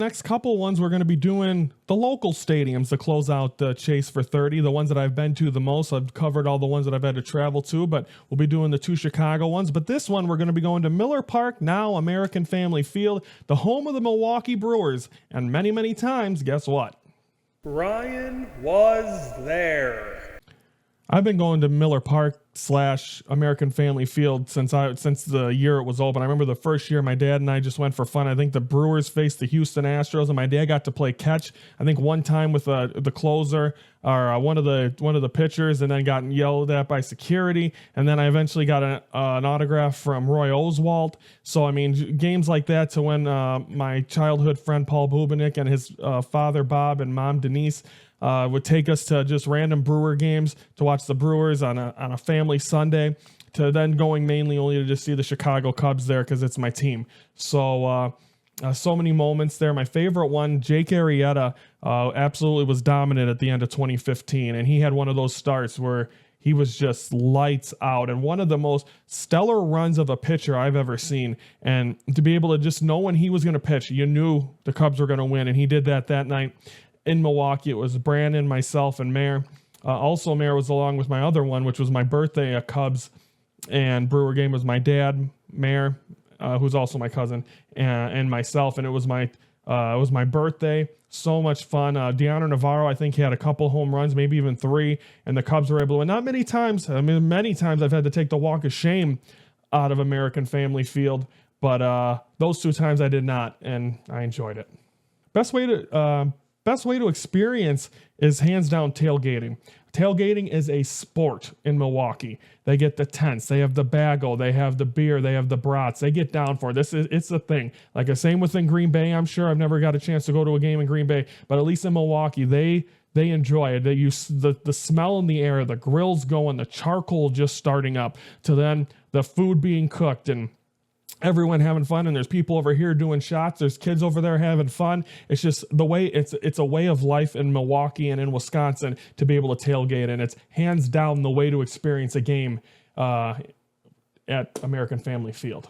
Next couple ones, we're going to be doing the local stadiums to close out the Chase for 30, the ones that I've been to the most. I've covered all the ones that I've had to travel to, but we'll be doing the 2 Chicago ones. But this one, we're going to be going to Miller Park, now American Family Field, the home of the Milwaukee Brewers. And many, many times, guess what? Ryan was there. I've been going to Miller Park / American Family Field since the year it was open. I remember the first year my dad and I just went for fun. I think the Brewers faced the Houston Astros, and my dad got to play catch. I think one time with the closer or one of the pitchers, and then got yelled at by security. And then I eventually got an autograph from Roy Oswalt. So I mean, games like that to when my childhood friend Paul Bubinick and his father Bob and mom Denise would take us to just random Brewer games to watch the Brewers on a family Sunday, to then going mainly only to just see the Chicago Cubs there because it's my team. So so many moments there. My favorite one, Jake Arrieta, absolutely was dominant at the end of 2015, and he had one of those starts where he was just lights out, and one of the most stellar runs of a pitcher I've ever seen. And to be able to just know when he was going to pitch, you knew the Cubs were going to win, and he did that night in Milwaukee. It was Brandon, myself, and Mayor. Also, Mayor was along with my other one, which was my birthday. A Cubs and Brewer game was my dad, Mayor, who's also my cousin, and myself, and it was my birthday. So much fun. Deanna Navarro, I think he had a couple home runs, maybe even 3, and the Cubs were able to win. Not many times. I mean, many times I've had to take the walk of shame out of American Family Field, but those 2 times I did not, and I enjoyed it. Best way to experience is hands down tailgating. Tailgating is a sport in Milwaukee. They get the tents, they have the bagel, they have the beer, they have the brats. They get down for it. It's a thing. Like the same within Green Bay, I'm sure. I've never got a chance to go to a game in Green Bay, but at least in Milwaukee, they enjoy it. They use the smell in the air, the grills going, the charcoal just starting up, to then the food being cooked and everyone having fun, and there's people over here doing shots. There's kids over there having fun. It's just the way it's a way of life in Milwaukee and in Wisconsin to be able to tailgate, and it's hands down the way to experience a game at American Family Field.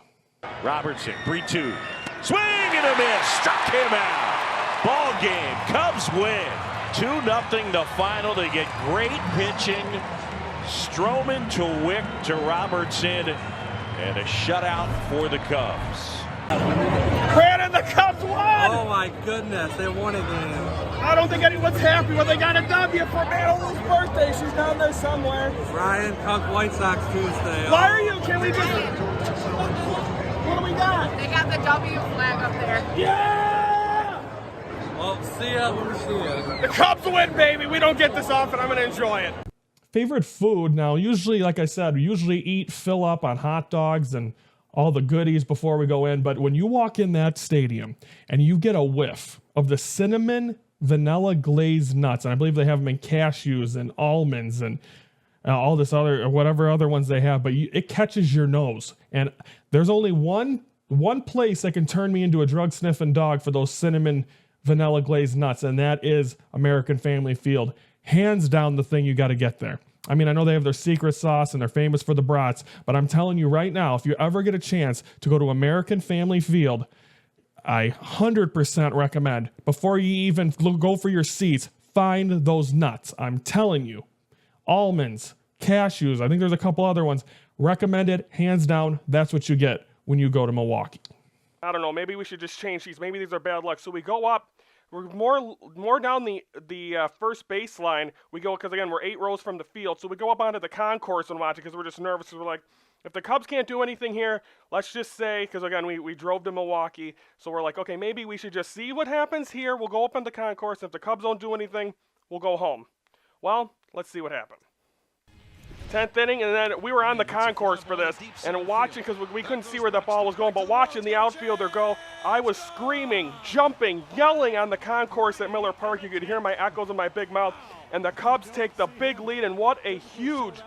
Robertson, 3-2. Swing and a miss. Struck him out. Ball game. Cubs win. 2-0 the final. They get great pitching. Stroman to Wick to Robertson. And a shutout for the Cubs. Brandon, the Cubs won! Oh my goodness, they won again. I don't think anyone's happy when they got a W for Madeline's birthday. She's down there somewhere. Ryan, Cubs, White Sox Tuesday. Why are you? Can we just... What do we got? They got the W flag up there. Yeah! Well, see ya when we see ya. The Cubs win, baby. We don't get this often. I'm going to enjoy it. Favorite food, now usually, like I said, we usually fill up on hot dogs and all the goodies before we go in, but when you walk in that stadium and you get a whiff of the cinnamon vanilla glazed nuts, and I believe they have them in cashews and almonds and all this other, or whatever other ones they have, but it catches your nose, and there's only one place that can turn me into a drug sniffing dog for those cinnamon vanilla glazed nuts, and that is American Family Field. Hands down the thing you got to get there. I mean, I know they have their secret sauce and they're famous for the brats, but I'm telling you right now, if you ever get a chance to go to American Family Field, I 100% recommend, before you even go for your seats, find those nuts. I'm telling you. Almonds, cashews, I think there's a couple other ones. Recommend it, hands down. That's what you get when you go to Milwaukee. I don't know. Maybe we should just change these. Maybe these are bad luck. So we go up. We're more down the first baseline. We go, because again, we're 8 rows from the field. So we go up onto the concourse and watch it because we're just nervous. Because we're like, if the Cubs can't do anything here, let's just say, because again, we drove to Milwaukee. So we're like, okay, maybe we should just see what happens here. We'll go up on the concourse. If the Cubs don't do anything, we'll go home. Well, let's see what happens. 10th inning, and then we were on the concourse for this, and watching, because we couldn't see where that ball was going, but watching the outfielder go, I was screaming, jumping, yelling on the concourse at Miller Park. You could hear my echoes in my big mouth, and the Cubs take the big lead, and what a huge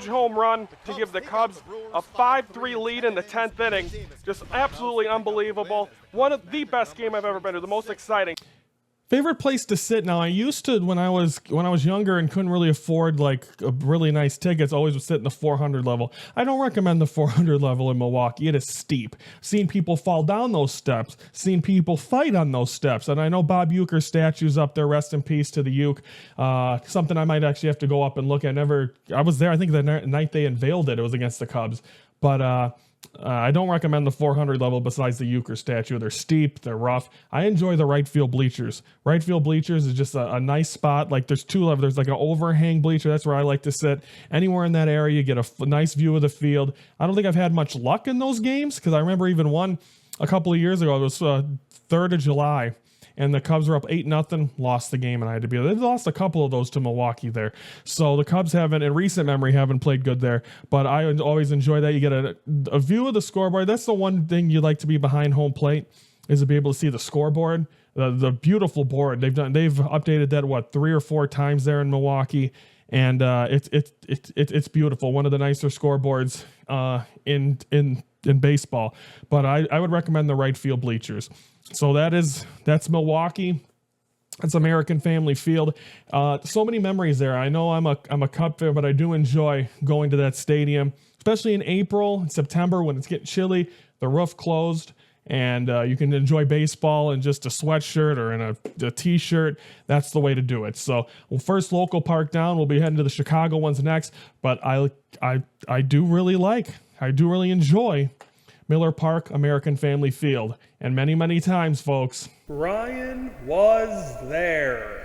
home run to give the Cubs a 5-3 lead in the 10th inning. Just absolutely unbelievable. One of the best game I've ever been to, the most exciting. Favorite place to sit. Now, I used to, when I was younger and couldn't really afford like a really nice tickets, always would sit in the 400 level. I don't recommend the 400 level in Milwaukee. It is steep. Seen people fall down those steps. Seen people fight on those steps. And I know Bob Uecker's statue's up there. Rest in peace to the Uke. Something I might actually have to go up and look at. I was there. I think the night they unveiled it. It was against the Cubs, but. I don't recommend the 400 level besides the Uecker statue. They're steep, they're rough. I enjoy the right field bleachers. Right field bleachers is just a nice spot. Like there's two levels. There's like an overhang bleacher. That's where I like to sit. Anywhere in that area, you get a nice view of the field. I don't think I've had much luck in those games because I remember even one a couple of years ago. It was 3rd of July. And the Cubs were up 8-0, lost the game, and I had to be there. They lost a couple of those to Milwaukee there. So the Cubs haven't, in recent memory, haven't played good there. But I always enjoy that. You get a view of the scoreboard. That's the one thing you like to be behind home plate, is to be able to see the scoreboard. The beautiful board. They've updated that, 3 or 4 times there in Milwaukee. And it's beautiful. One of the nicer scoreboards in baseball. But I would recommend the right field bleachers. So that's Milwaukee. That's American Family Field. So many memories there. I know I'm a Cub fan, but I do enjoy going to that stadium, especially in April and September when it's getting chilly. The roof closed, and you can enjoy baseball in just a sweatshirt or in a t-shirt. That's the way to do it. So, first local park down. We'll be heading to the Chicago ones next. But I do really enjoy Miller Park, American Family Field. And many, many times, folks, Ryan was there.